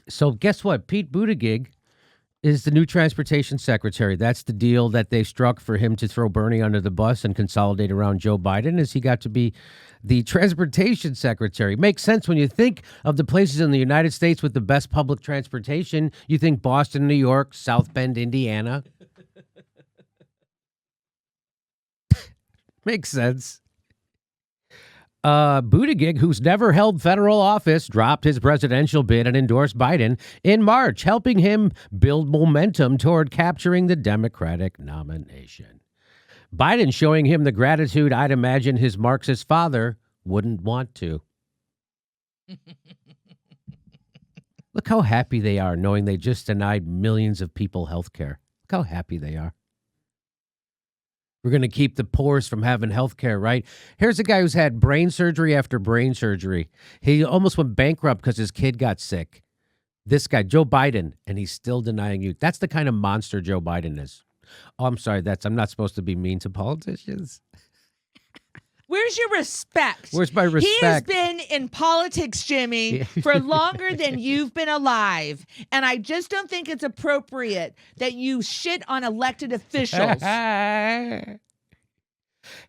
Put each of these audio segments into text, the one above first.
So guess what? Pete Buttigieg is the new transportation secretary. That's the deal that they struck for him to throw Bernie under the bus and consolidate around Joe Biden, as he got to be the transportation secretary. Makes sense when you think of the places in the United States with the best public transportation. You think Boston, New York, South Bend, Indiana. Makes sense. Buttigieg, who's never held federal office, dropped his presidential bid and endorsed Biden in March, helping him build momentum toward capturing the Democratic nomination. Biden showing him the gratitude I'd imagine his Marxist father wouldn't want to. Look how happy they are knowing they just denied millions of people health care. Look how happy they are. We're going to keep the poorest from having health care, right? Here's a guy who's had brain surgery after brain surgery. He almost went bankrupt because his kid got sick. This guy, Joe Biden, and he's still denying you. That's the kind of monster Joe Biden is. Oh, I'm sorry. I'm not supposed to be mean to politicians. Where's your respect? Where's my respect? He has been in politics, Jimmy, for longer than you've been alive. And I just don't think it's appropriate that you shit on elected officials. Hey,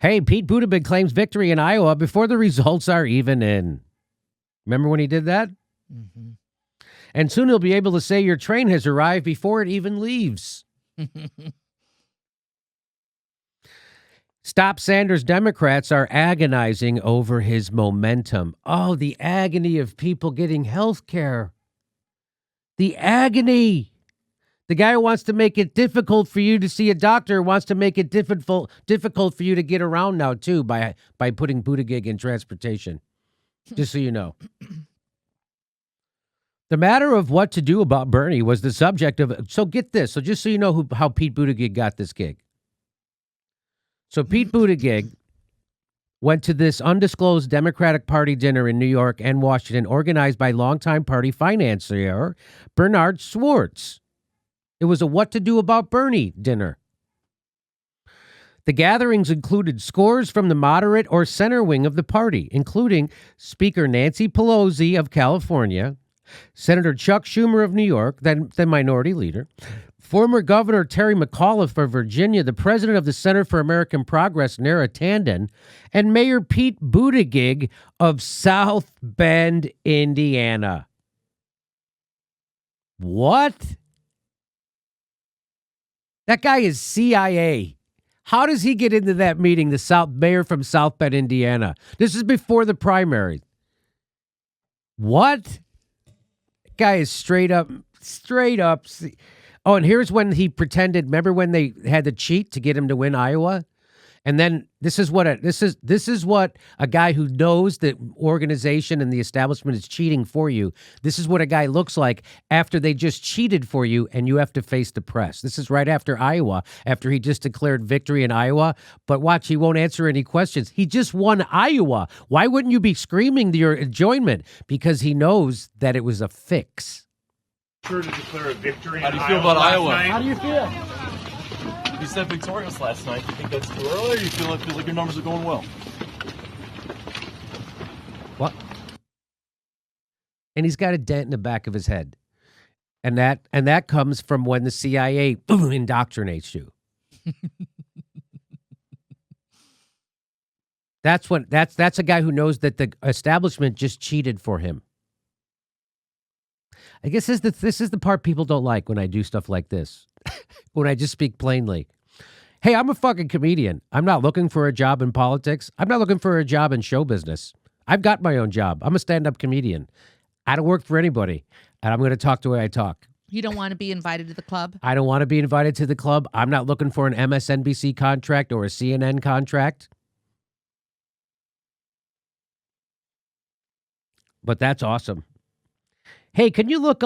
Pete Buttigieg claims victory in Iowa before the results are even in. Remember when he did that? Mm-hmm. And soon he'll be able to say your train has arrived before it even leaves. Stop Sanders Democrats are agonizing over his momentum. Oh, the agony of people getting health care. The agony. The guy who wants to make it difficult for you to see a doctor wants to make it difficult for you to get around now, too, by putting Buttigieg in transportation. Just so you know. The matter of what to do about Bernie was the subject of... So get this. So just so you know how Pete Buttigieg got this gig. So Pete Buttigieg went to this undisclosed Democratic Party dinner in New York and Washington, organized by longtime party financier Bernard Schwartz. It was a what to do about Bernie dinner. The gatherings included scores from the moderate or center wing of the party, including Speaker Nancy Pelosi of California, Senator Chuck Schumer of New York, then the minority leader, former Governor Terry McAuliffe of Virginia, the president of the Center for American Progress, Nara Tanden, and Mayor Pete Buttigieg of South Bend, Indiana. What? That guy is CIA. How does he get into that meeting, the mayor from South Bend, Indiana? This is before the primary. What? That guy is straight up. Oh, and here's when he pretended. Remember when they had to cheat to get him to win Iowa? And then this is what a guy who knows the organization and the establishment is cheating for you. This is what a guy looks like after they just cheated for you and you have to face the press. This is right after Iowa, after he just declared victory in Iowa. But watch, he won't answer any questions. He just won Iowa. Why wouldn't you be screaming your enjoyment? Because he knows that it was a fix. Sure to declare a victory. How do you feel about Iowa? How do you feel? You said victorious last night. Do you think that's too early, or do you feel like your numbers are going well? What? And he's got a dent in the back of his head. And that comes from when the CIA indoctrinates you. That's a guy who knows that the establishment just cheated for him. I guess this is the part people don't like when I do stuff like this. When I just speak plainly. Hey, I'm a fucking comedian. I'm not looking for a job in politics. I'm not looking for a job in show business. I've got my own job. I'm a stand-up comedian. I don't work for anybody. And I'm going to talk the way I talk. You don't want to be invited to the club? I don't want to be invited to the club. I'm not looking for an MSNBC contract or a CNN contract. But that's awesome. Hey, can you look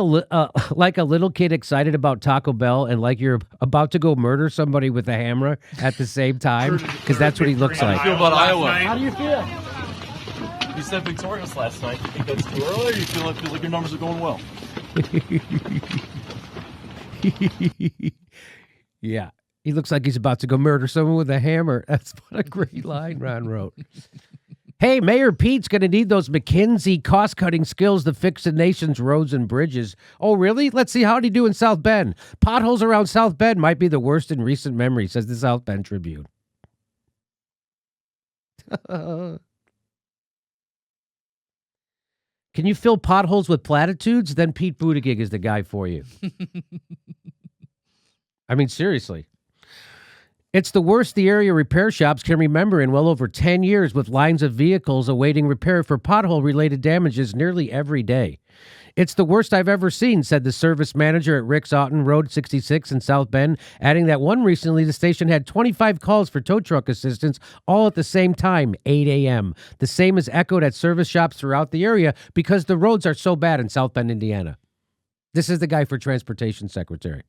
like a little kid excited about Taco Bell and like you're about to go murder somebody with a hammer at the same time? Because that's what he looks like. How do you feel about Iowa? How do you feel? You said victorious last night. Do you think that's too early, or do you feel like your numbers are going well? Yeah, he looks like he's about to go murder someone with a hammer. That's what a great line Ron wrote. Hey, Mayor Pete's going to need those McKinsey cost-cutting skills to fix the nation's roads and bridges. Oh, really? Let's see how he do in South Bend. Potholes around South Bend might be the worst in recent memory, says the South Bend Tribune. Can you fill potholes with platitudes? Then Pete Buttigieg is the guy for you. I mean, seriously. It's the worst the area repair shops can remember in well over 10 years, with lines of vehicles awaiting repair for pothole-related damages nearly every day. It's the worst I've ever seen, said the service manager at Rick's Auten Road 66 in South Bend, adding that one recently the station had 25 calls for tow truck assistance all at the same time, 8 a.m. The same is echoed at service shops throughout the area because the roads are so bad in South Bend, Indiana. This is the guy for Transportation Secretary.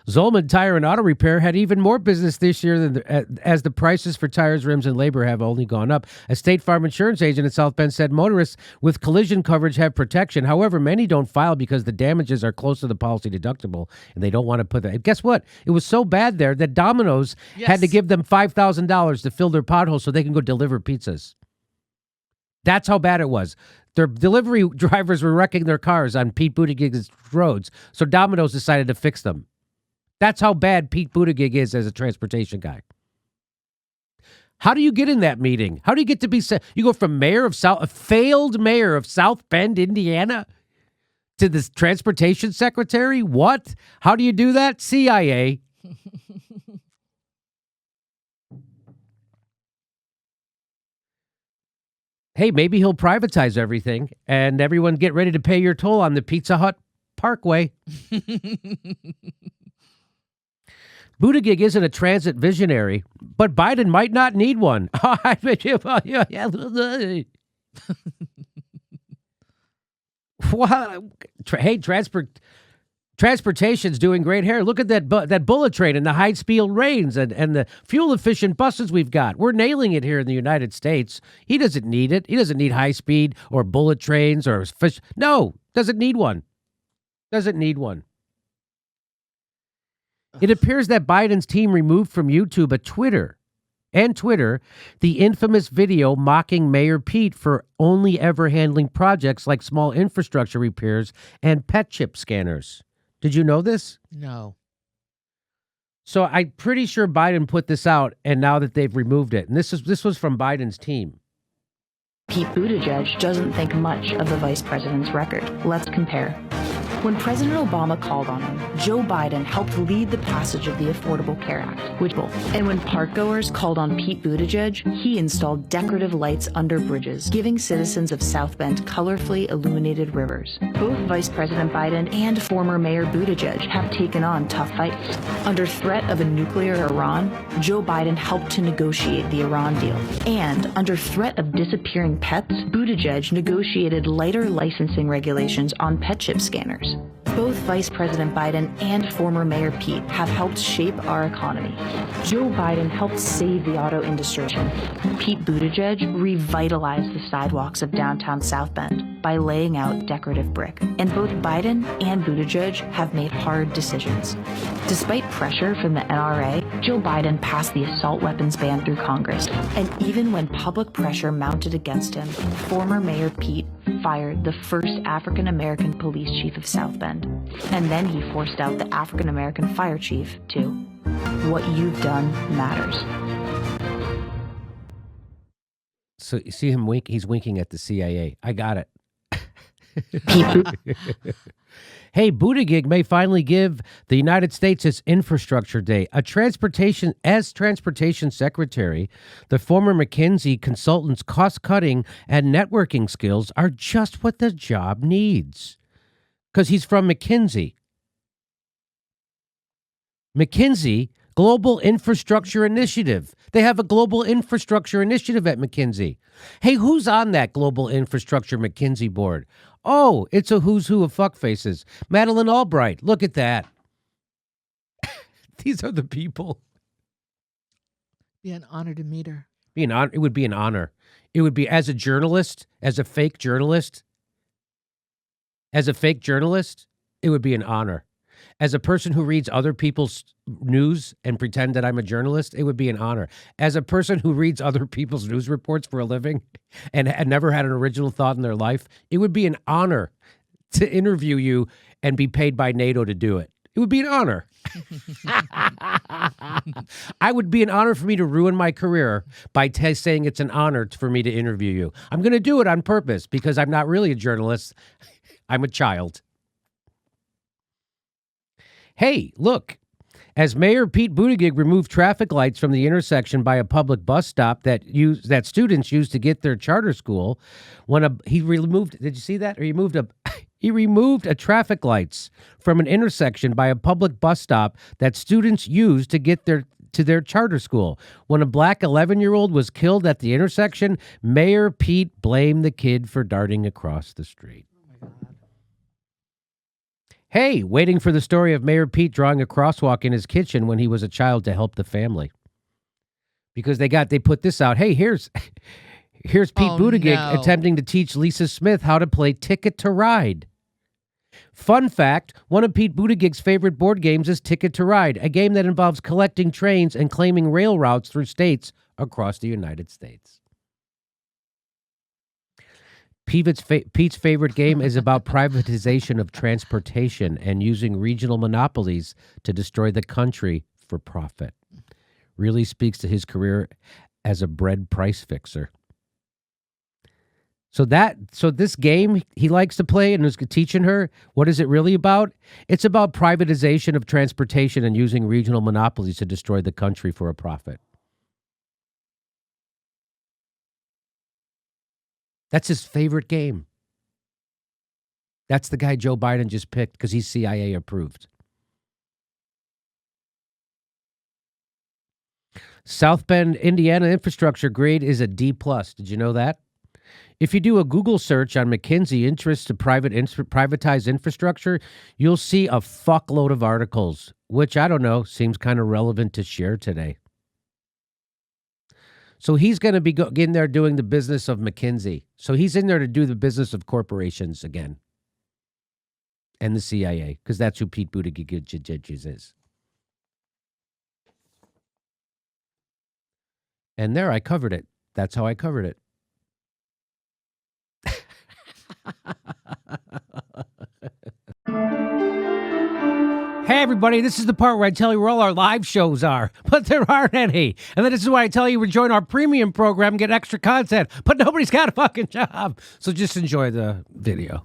Zolman Tire and Auto Repair had even more business this year as the prices for tires, rims, and labor have only gone up. A State Farm insurance agent in South Bend said motorists with collision coverage have protection. However, many don't file because the damages are close to the policy deductible, and they don't want to put that. Guess what? It was so bad there that Domino's had to give them $5,000 to fill their potholes so they can go deliver pizzas. That's how bad it was. Their delivery drivers were wrecking their cars on Pete Buttigieg's roads, so Domino's decided to fix them. That's how bad Pete Buttigieg is as a transportation guy. How do you get in that meeting? How do you get to be... You go from a failed mayor of South Bend, Indiana, to the transportation secretary? What? How do you do that? CIA. Hey, maybe he'll privatize everything and everyone get ready to pay your toll on the Pizza Hut Parkway. Buttigieg isn't a transit visionary, but Biden might not need one. Hey, transportation's doing great here. Look at that bullet train and the high-speed rails and the fuel-efficient buses we've got. We're nailing it here in the United States. He doesn't need it. He doesn't need high-speed or bullet trains or fish. No, doesn't need one. Doesn't need one. It appears that Biden's team removed from YouTube Twitter, the infamous video mocking Mayor Pete for only ever handling projects like small infrastructure repairs and pet chip scanners. Did you know this? No. So I'm pretty sure Biden put this out, and now that they've removed it, and this was from Biden's team. Pete Buttigieg doesn't think much of the vice president's record. Let's compare. When President Obama called on him, Joe Biden helped lead the passage of the Affordable Care Act, and when parkgoers called on Pete Buttigieg, he installed decorative lights under bridges, giving citizens of South Bend colorfully illuminated rivers. Both Vice President Biden and former Mayor Buttigieg have taken on tough fights. Under threat of a nuclear Iran, Joe Biden helped to negotiate the Iran deal. And under threat of disappearing pets, Buttigieg negotiated lighter licensing regulations on pet chip scanners. Both Vice President Biden and former Mayor Pete have helped shape our economy. Joe Biden helped save the auto industry. Pete Buttigieg revitalized the sidewalks of downtown South Bend by laying out decorative brick. And both Biden and Buttigieg have made hard decisions. Despite pressure from the NRA, Joe Biden passed the assault weapons ban through Congress. And even when public pressure mounted against him, former Mayor Pete fired the first African-American police chief of South Bend. And then he forced out the African-American fire chief, too. What you've done matters. So you see him wink? He's winking at the CIA. I got it. Hey, Buttigieg may finally give the United States its infrastructure day. Transportation secretary, the former McKinsey consultant's cost-cutting and networking skills are just what the job needs. Because he's from McKinsey. McKinsey, Global Infrastructure Initiative. They have a global infrastructure initiative at McKinsey. Hey, who's on that Global Infrastructure McKinsey board? Oh, it's a who's who of fuckfaces. Madeleine Albright, look at that. These are the people. Be an honor to meet her. It would be an honor. It would be as a journalist, as a fake journalist, it would be an honor. As a person who reads other people's news and pretend that I'm a journalist, it would be an honor. As a person who reads other people's news reports for a living and never had an original thought in their life, it would be an honor to interview you and be paid by NATO to do it. It would be an honor. I would be an honor for me to ruin my career by saying it's an honor for me to interview you. I'm going to do it on purpose because I'm not really a journalist. I'm a child. Hey, look, as Mayor Pete Buttigieg removed traffic lights from the intersection by a public bus stop that students use to get their charter school, he removed, did you see that? Or he removed a traffic lights from an intersection by a public bus stop that students use to get to their charter school. When a black 11-year-old was killed at the intersection, Mayor Pete blamed the kid for darting across the street. Hey, waiting for the story of Mayor Pete drawing a crosswalk in his kitchen when he was a child to help the family. Because they put this out. Hey, here's Pete Buttigieg attempting to teach Lisa Smith how to play Ticket to Ride. Fun fact, one of Pete Buttigieg's favorite board games is Ticket to Ride, a game that involves collecting trains and claiming rail routes through states across the United States. Pete's favorite game is about privatization of transportation and using regional monopolies to destroy the country for profit. Really speaks to his career as a bread price fixer. So this game he likes to play and is teaching her, what is it really about? It's about privatization of transportation and using regional monopolies to destroy the country for a profit. That's his favorite game. That's the guy Joe Biden just picked because he's CIA approved. South Bend, Indiana infrastructure grade is a D+. Did you know that? If you do a Google search on McKinsey interest to privatize infrastructure, you'll see a fuckload of articles, which I don't know, seems kind of relevant to share today. So he's going to be in there doing the business of McKinsey. So he's in there to do the business of corporations again. And the CIA, because that's who Pete Buttigieg is. And there I covered it. That's how I covered it. Hey, everybody, this is the part where I tell you where all our live shows are, but there aren't any. And then this is why I tell you to join our premium program and get extra content, but nobody's got a fucking job. So just enjoy the video.